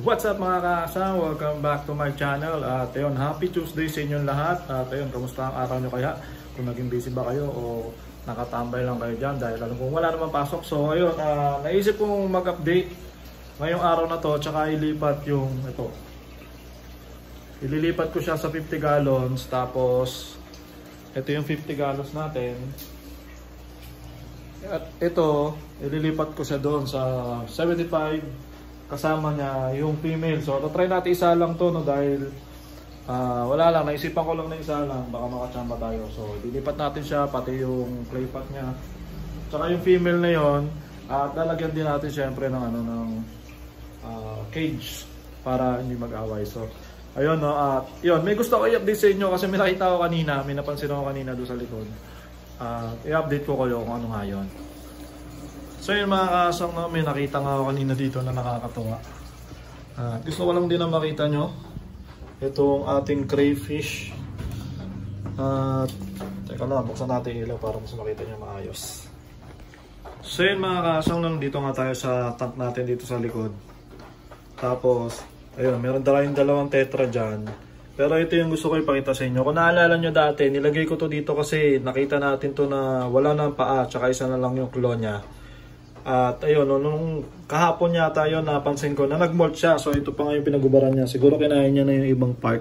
What's up mga kaasa? Welcome back to my channel. At ayun, happy Tuesday sa inyong lahat. At ayun, kamusta ang araw nyo kaya? Kung naging busy ba kayo o nakatambay lang kayo dyan dahil alam kong wala naman pasok. So ayun, naisip kong mag-update ngayong araw na to. Tsaka ilipat yung ito. Ililipat ko siya sa 50 gallons. Tapos ito yung 50 gallons natin. At ito, ililipat ko siya doon sa 75. Kasama niya yung female. So try natin isa lang to, no, dahil wala lang, naisipan ko lang na isa lang, baka makachamba tayo. So dilipat natin siya, pati yung clay pot niya, tsaka yung female na yon. At lalagyan din natin syempre ng cage para hindi mag-away. So ayun, no, at yun, may gusto ko i-update sa inyo kasi may nakita ko kanina, may napansin ako kanina doon sa likod. I-update ko kayo kung ano nga yun. So yun mga kasang, no, may nakita nga ako kanina dito na nakakatuwa. Gusto ko lang din na makita nyo itong ating crayfish. Teka lang, buksan natin ilaw para mas makita nyo maayos. So yun mga kasang, dito nga tayo sa tank natin dito sa likod. Tapos ayun, meron tayong dalawang tetra dyan. Pero ito yung gusto ko ipakita sa inyo. Kung naalala nyo dati, nilagay ko to dito kasi nakita natin to na wala na ang paa, tsaka isa na lang yung claw nya. At ayun, nung kahapon yata yun, napansin ko na nag-molt siya. So ito pa nga yung pinagubaran niya. Siguro kinain niya na yung ibang part.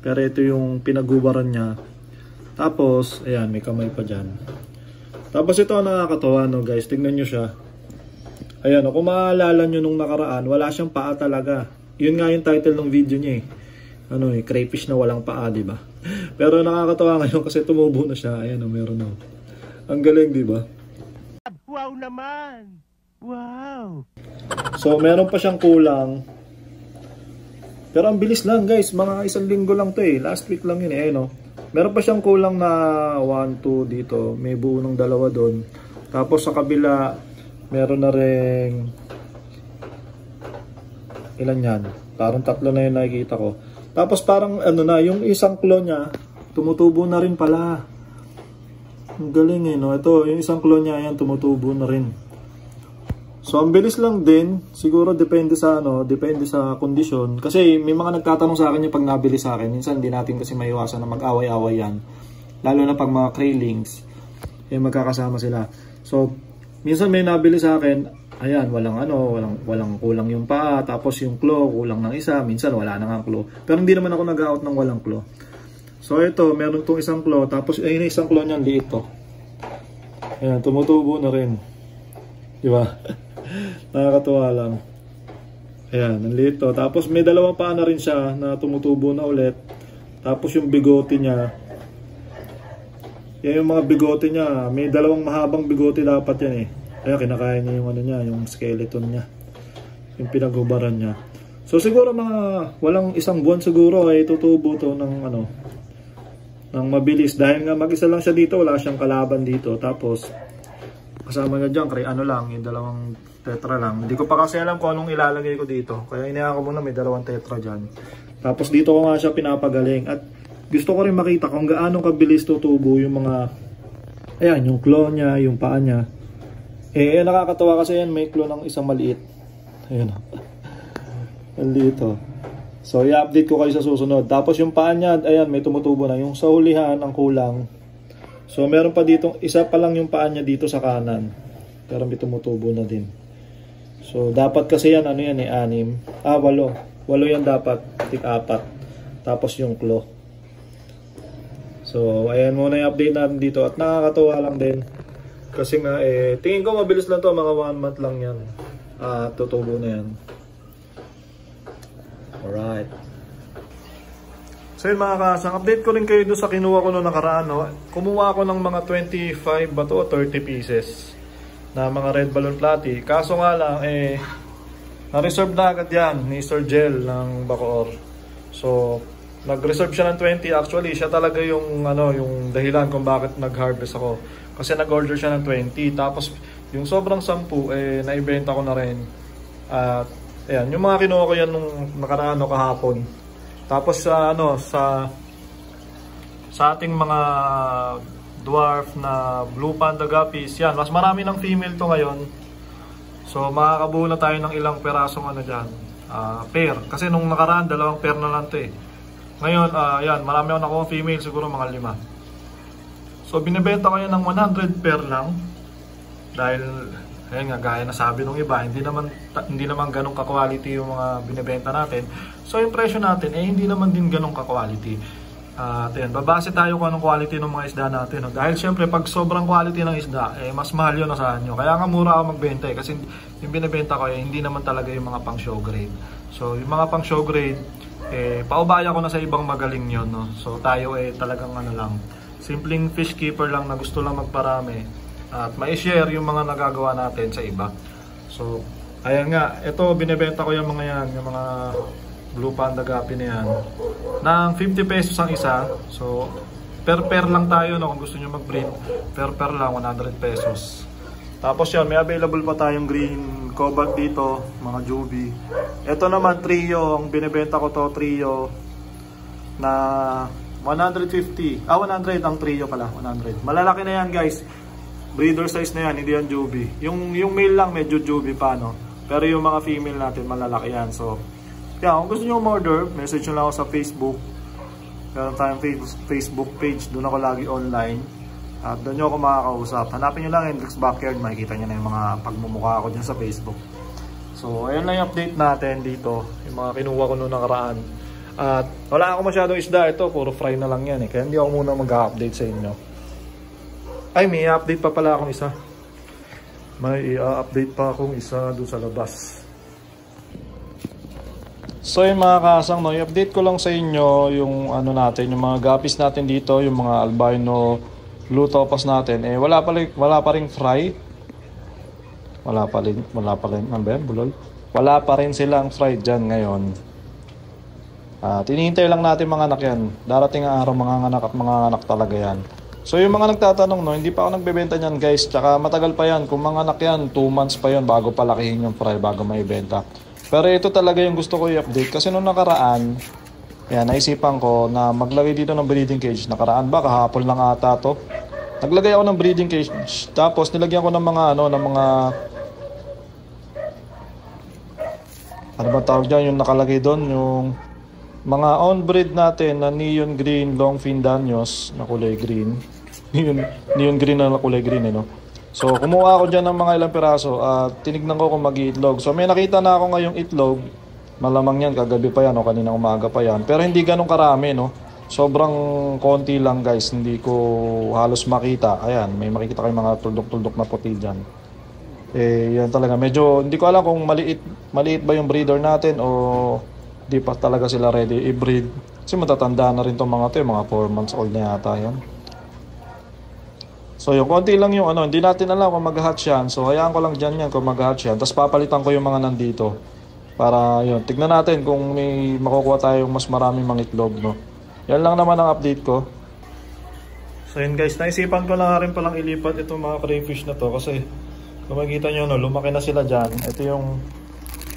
Pero ito yung pinagubaran niya. Tapos, ayan, may kamay pa dyan. Tapos ito ang nakakatawa, no guys. Tignan nyo siya. Ayan, kung maalala nyo nung nakaraan, wala siyang paa talaga. Yun nga yung title ng video niya eh. Crayfish na walang paa, diba? Pero nakakatawa ngayon kasi tumubo na siya. Ayan, meron na. Ang galing, diba? Wow naman! Wow! So meron pa siyang kulang. Pero ang bilis lang guys, mga isang linggo lang to eh. Last week lang yun eh, no? Meron pa siyang kulang na 1, 2 dito. May buo ng dalawa doon. Tapos sa kabila, meron na ring ilan yan? Parang 3 na yun nakikita ko. Tapos parang yung isang claw niya, tumutubo na rin pala. Ang galing eh, no? Ito, yung isang claw niya, yan, tumutubo na rin. So, ang bilis lang din. Siguro, depende sa kondisyon. Kasi, may mga nagtatanong sa akin yung pag nabili sa akin. Minsan, hindi natin kasi maiwasan na mag-away-away yan. Lalo na pag mga craylings, magkakasama sila. So, minsan may nabili sa akin, ayan, walang kulang yung paa. Tapos, yung claw, kulang ng isa. Minsan, wala na nga claw. Pero, hindi naman ako nag-out ng walang claw. So ito, meron itong isang claw. Tapos ayun, isang claw niyan, liit to. Ayan, tumutubo na rin. Diba? Nakakatuwa lang. Ayan, ang liit to. Tapos may dalawang paa na rin siya na tumutubo na ulit. Tapos yung bigote niya. Yan yung mga bigote niya. May dalawang mahabang bigote dapat yan eh. Ayan, kinakain niya yung niya, yung skeleton niya. Yung pinaghubaran niya. So siguro mga walang isang buwan siguro ay tutubo to ng ng mabilis dahil nga mag-isa lang siya dito, wala siyang kalaban dito. Tapos kasama niya diyan yung dalawang tetra lang. Hindi ko pa kasi alam kung anong ilalagay ko dito. Kaya inayaan ko muna may dalawang tetra diyan. Tapos dito ko nga siya pinapagaling at gusto ko rin makita kung gaano kabilis tutubo yung mga ayan, yung claw niya, yung paa niya. Nakakatawa kasi yan, may claw ng isang maliit. Ayun. Dito. So, i-update ko kayo sa susunod. Tapos yung paa niya, ayan, may tumutubo na. Yung sa hulihan, ang kulang. So, meron pa dito, isa pa lang yung paa niya dito sa kanan. Pero may tumutubo na din. So, dapat kasi yan, 6. 8. 8 yan dapat. 4. Tapos yung claw. So, ayan muna yung update natin dito. At nakakatuwa lang din. Kasi nga, tingin ko mabilis lang to. Mga 1 month lang yan. Tutubo na yan. Alright. So yun mga kasang, update ko rin kayo doon sa kinuha ko noong nakaraan. No? Kumuha ako ng mga 25 ba to o 30 pieces na mga red balloon platy. Kaso nga lang, na-reserve na agad yan ni Sir Gel ng Bacoor. So, nag-reserve siya ng 20. Actually, siya talaga yung, yung dahilan kung bakit nag-harvest ako. Kasi nag-order siya ng 20. Tapos, yung sobrang 10, naibenta ko na rin. At ayan, yung mga kinuha ko yan nung nakaraan o kahapon. Tapos sa ating mga dwarf na blue panda guppies, yan, mas marami ng female to ngayon. So makakabuo na tayo ng ilang perasong dyan. pair. Kasi nung nakaraan, 2 pair na lang to eh. Ngayon, yan, marami ako nakuha female, siguro mga 5. So, binibenta ko yan ng 100 pair lang. Dahil, ayun nga, gaya na sabi nung iba, hindi naman ganong ka-quality yung mga binibenta natin. So, yung presyo natin, hindi naman din ganong ka-quality. Ayan, babase tayo kung anong quality ng mga isda natin. No? Dahil syempre, pag sobrang quality ng isda, mas mahal yun sa inyo. Kaya nga mura ako magbenta kasi yung binibenta ko hindi naman talaga yung mga pang show grade. So, yung mga pang show grade, paubaya ko na sa ibang magaling yun. No? So, tayo talagang ano lang, simpleng fish keeper lang na gusto lang magparami at ma-share yung mga nagagawa natin sa iba. So, ayan nga, ito binibenta ko yung mga yan, yung mga Blue Panda Guppy na yan ng 50 pesos ang isa. So per pair lang tayo, no? Kung gusto nyo mag-breed, per pair lang 100 pesos. Tapos yan, may available pa tayong green cobalt dito, mga juvie. Ito naman trio, ang binibenta ko to trio na 150. 100 ang trio pala, 100. Malalaki na yan guys, breeder size na yan, hindi yan juvie. Yung male lang medyo juvie pa, no? Pero yung mga female natin malalaki yan. So yeah, kung gusto nyo umorder, message nyo lang ako sa Facebook. Meron tayong Facebook page, doon ako lagi online. At doon nyo ako makakausap. Hanapin nyo lang Hendrix Backyard, makikita nyo na yung mga pagmumukha ko dyan sa Facebook. So, ayun lang yung update natin dito. Yung mga kinuha ko noong nakaraan. At wala ako masyadong isda. Ito, puro fry na lang yan eh. Kaya hindi ako muna mag-update sa inyo. Ay, may update pa pala akong isa. May update pa akong isa doon sa labas. So yung mga kasang, no, i-update ko lang sa inyo yung ano natin, yung mga guppies natin dito, yung mga albino blue topaz natin, wala pa ring fry. Wala pa rin, bulol? Wala pa rin silang fry dyan ngayon. Tinihintay lang natin mga anak yan. Darating ang araw mga anak talaga yan. So yung mga nagtatanong, no, hindi pa ako nagbebenta niyan guys, tsaka matagal pa yan. Kung mga anak yan, 2 months pa yan bago palakihin yung fry, bago maibenta. Pero ito talaga yung gusto ko i-update kasi nung nakaraan, yan, naisipan ko na maglagay dito ng breeding cage. Nakaraan ba? Kahapon lang ata to. Naglagay ako ng breeding cage, tapos nilagyan ko ng mga ano ba tawag dyan, yung nakalagay doon, yung mga on-breed natin na neon green longfin danios na kulay green. Neon green na kulay green, no? So, kumuha ako dyan ng mga ilang piraso at tinignan ko kung mag-iitlog. So, may nakita na ako ngayong itlog. Malamang yan, kagabi pa yan o kaninang umaga pa yan. Pero hindi ganun karami, no? Sobrang konti lang guys, hindi ko halos makita. Ayan, may makikita kayong mga tuldok-tuldok na puti dyan. Yan talaga. Medyo, hindi ko alam kung maliit ba yung breeder natin o di pa talaga sila ready i-breed. Kasi matatanda na rin itong mga to, mga 4 months old na yata yan. So yung konti lang yung hindi natin alam kung mag-hatch yan. So hayaan ko lang dyan yan kung mag-hatch yan. Tapos papalitan ko yung mga nandito. Para yun, tignan natin kung may makukuha tayong mas maraming mga itlog, no? Yan lang naman ang update ko. So yun guys, naisipan ko lang rin palang ilipat itong mga crayfish na to. Kasi kung makikita nyo, no, lumaki na sila dyan. Ito yung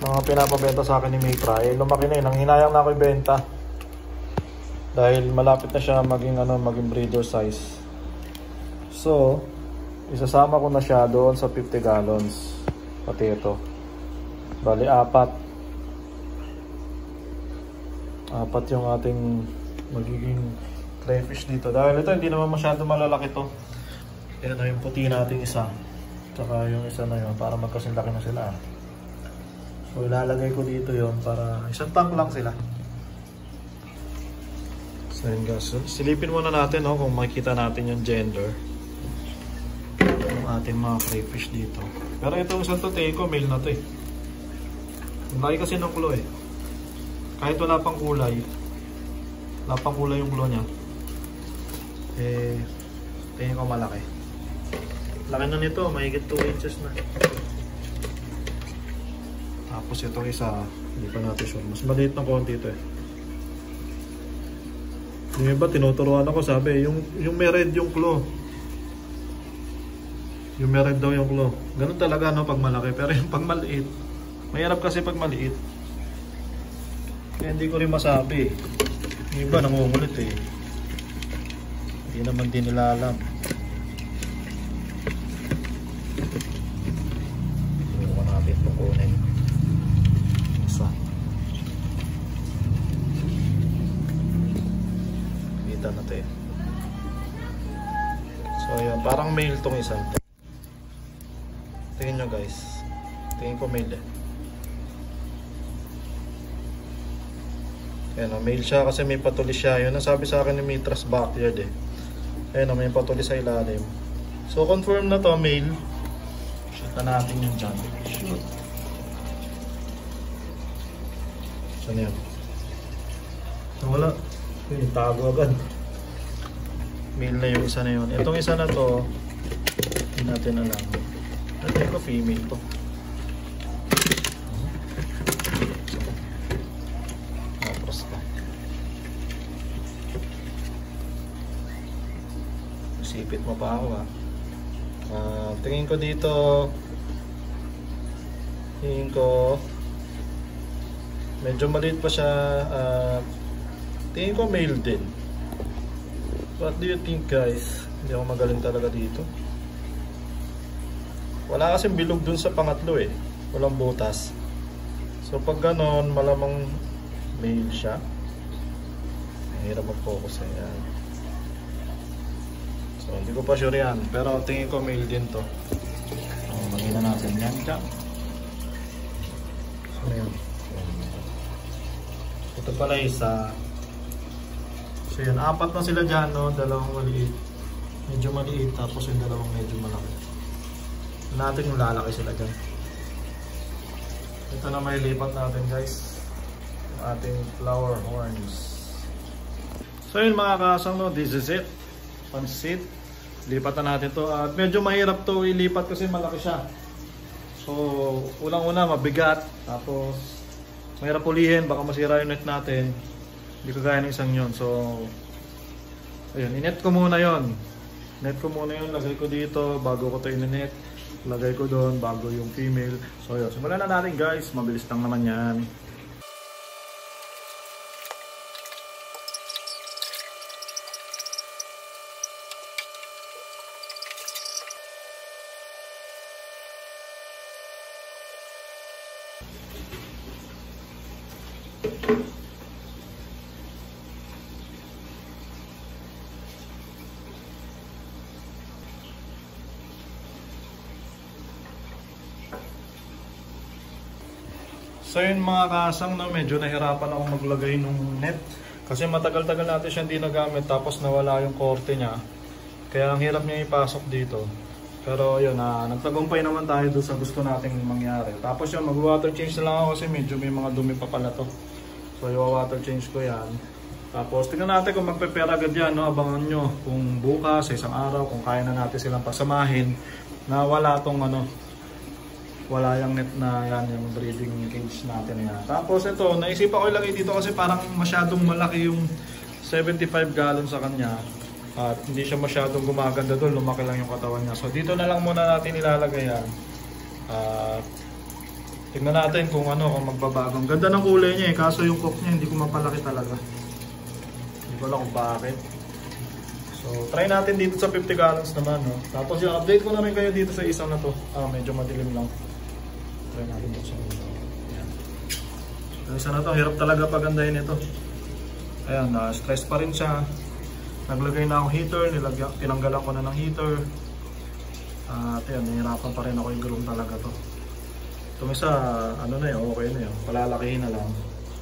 mga pinapabenta sa akin ni Mitra. Lumaki na yun. Nanghinayang na ako ibenta. Dahil malapit na siya maging breeder size. So, isasama ko na siya doon sa 50 gallons. Pati ito. Bali, 4 yung ating magiging crayfish dito. Dahil ito, hindi naman masyado malalaki to. Yan na yung puti nating isa. Tsaka yung isa na yun, para magkasinlaki na sila. So, ilalagay ko dito yon para isang tank lang sila. So, yun guys. Silipin muna natin, no, kung makikita natin yung gender ating mga crayfish dito. Pero itong isang to, tingin ko male na to eh. Ang laki kasi ng claw eh. Kahit wala pang kulay yung claw niya, tingin ko malaki. Laki na nito, mahigit 2 inches na. Tapos itong isa, hindi pa natin sure, mas maliit na konti ito eh. Yung iba tinuturuan ako, sabi yung may red yung claw. Yung may red daw yung claw. Ganun talaga, no, pag malaki. Pero yung pag maliit, mahirap kasi pag maliit. Kaya hindi ko rin masabi. Yung iba nangungulit eh. Hindi naman din nila alam. Subukan natin ito kunin. Isa. isa na to eh. So ayun, parang male tong isang to. Tingin nyo guys. Tingin ko male eh. Ayan o, male siya kasi may patulis siya. Yun ang sabi sa akin ni Mitras Backyard eh. Ayan o, may patulis sa ilalim. So confirm na to, male. Shoot na natin yung dyan. Shoot. Saan yan? Wala. Yung tago agad. Male na yung isa na yun. Itong isa na to, hindi natin alam. Natin ko female to. Tapos ka. Sipit mo pa ako ha. Tingin ko dito, medyo maliit pa siya. Tingin ko male din. What do you think guys? Hindi ako magaling talaga dito. Wala kasing bilog dun sa pangatlo eh. Walang butas. So pag ganon, malamang male siya. Mahirap mag-focus eh. Yan. So hindi ko pa sure yan. Pero tingin ko male din to. So magina natin yan. So yan. Ito pala isa. So yan, apat na sila dyan, no? Dalawang maliit. Medyo maliit, tapos yung dalawang medyo malaki. Natin yung lalaki sila dyan. Ito na may lipat natin guys. Yung ating flower horns. So yun mga kasang, no? This is it. Pansit. Lipat na natin to. At medyo mahirap to ilipat kasi malaki siya. So unang-una mabigat. Tapos mahirap ulihin, baka masira yung net natin. Hindi ko gaya ng isang yun. So ayun, inet ko muna yun. Net ko muna yun, lagay ko dito bago ko ito inet. Lagay ko doon bago yung female. So yun, simulan na natin guys. Mabilis lang naman yan. So yun mga kasang, no, medyo nahirapan ako maglagay ng net kasi matagal-tagal natin siya hindi nagamit tapos nawala yung korte niya, kaya ang hirap niya ipasok dito. Pero yun, nagtagumpay naman tayo doon sa gusto nating mangyari. Tapos yun, mag-water change na lang ako kasi medyo may mga dumi pa pala to. So yung water change ko yan. Tapos tingnan natin kung magpe-pair agad yan, no? Abangan nyo kung bukas, sa isang araw, kung kaya na natin silang pasamahin na wala tong wala yung net na yan, yung breeding cage natin yan. Tapos ito, naisipan ko ilagay dito kasi parang masyadong malaki yung 75 gallon sa kanya. At hindi siya masyadong gumaganda doon, lumaki lang yung katawan niya. So dito na lang muna natin ilalagay yan. Tingnan natin kung kung magbabago. Ang ganda ng kulay niya eh, kaso yung cock niya hindi ko mapalaki talaga. Hindi ko alam kung bakit. So try natin dito sa 50 gallons naman, no? Tapos yung update ko na rin kayo dito sa isang na to. Medyo madilim lang. Try natin dito sa isa. Ayan. So isa na to, hirap talaga pagandahin ito. Ayan, stress pa rin siya. Naglagay na ako heater, tinanggalan ko na ng heater. At yan, nahirapan pa rin ako i-groom talaga to. Itong isa, na yun, okay na yun. Palalakihin na lang.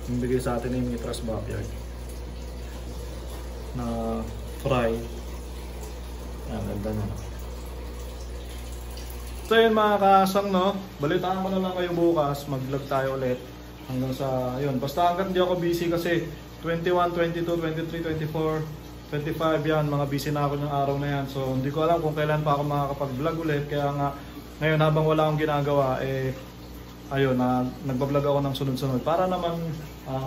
Yung bigay sa atin yung Mitras Backyard na fry. Yan, ganda na. So yun mga kasang, no? Balitaan ko na lang kayo bukas. Mag-vlog tayo ulit. Hanggang sa, yun. Basta hanggang di ako busy kasi 21, 22, 23, 24, 25 yan, mga busy na ako ng araw na yan. So hindi ko alam kung kailan pa ako makakapag-vlog ulit. Kaya nga ngayon habang wala akong ginagawa, ayun, nagbablog ako ng sunod-sunod para naman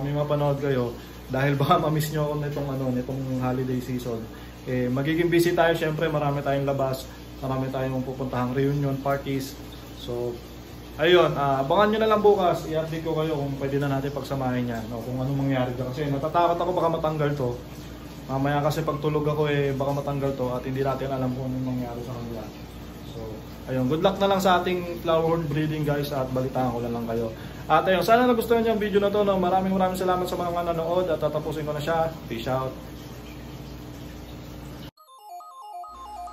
may mapanood kayo. Dahil baka ma-miss nyo ako nitong holiday season. Magiging busy tayo, syempre marami tayong labas, marami tayong pupuntahang reunion parties. So ayun, abangan nyo na lang bukas. I-update ko kayo kung pwede na natin pagsamahin yan, o kung anong mangyari dyan. Kasi natatakot ako baka matanggal to. Mamaya kasi pag tulog ako baka matanggal to at hindi natin alam kung anong mangyari sa kanila. So ayun, good luck na lang sa ating flower horn breeding guys, at balitaan ko na lang kayo. At ayun, sana nagustuhan niyo ang video na to, no? Maraming salamat sa mga nanonood at tatapusin ko na siya. Peace out.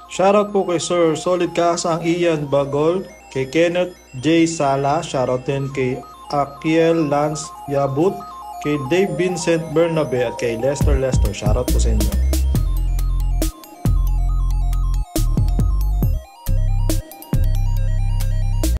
Shoutout po kay Sir Solid Kasang Ian Bagol, kay Kenneth J. Sala, shoutout din kay Akiel Lance Yabut, kay Dave Vincent Bernabe at kay Lester. Shoutout po sa inyo.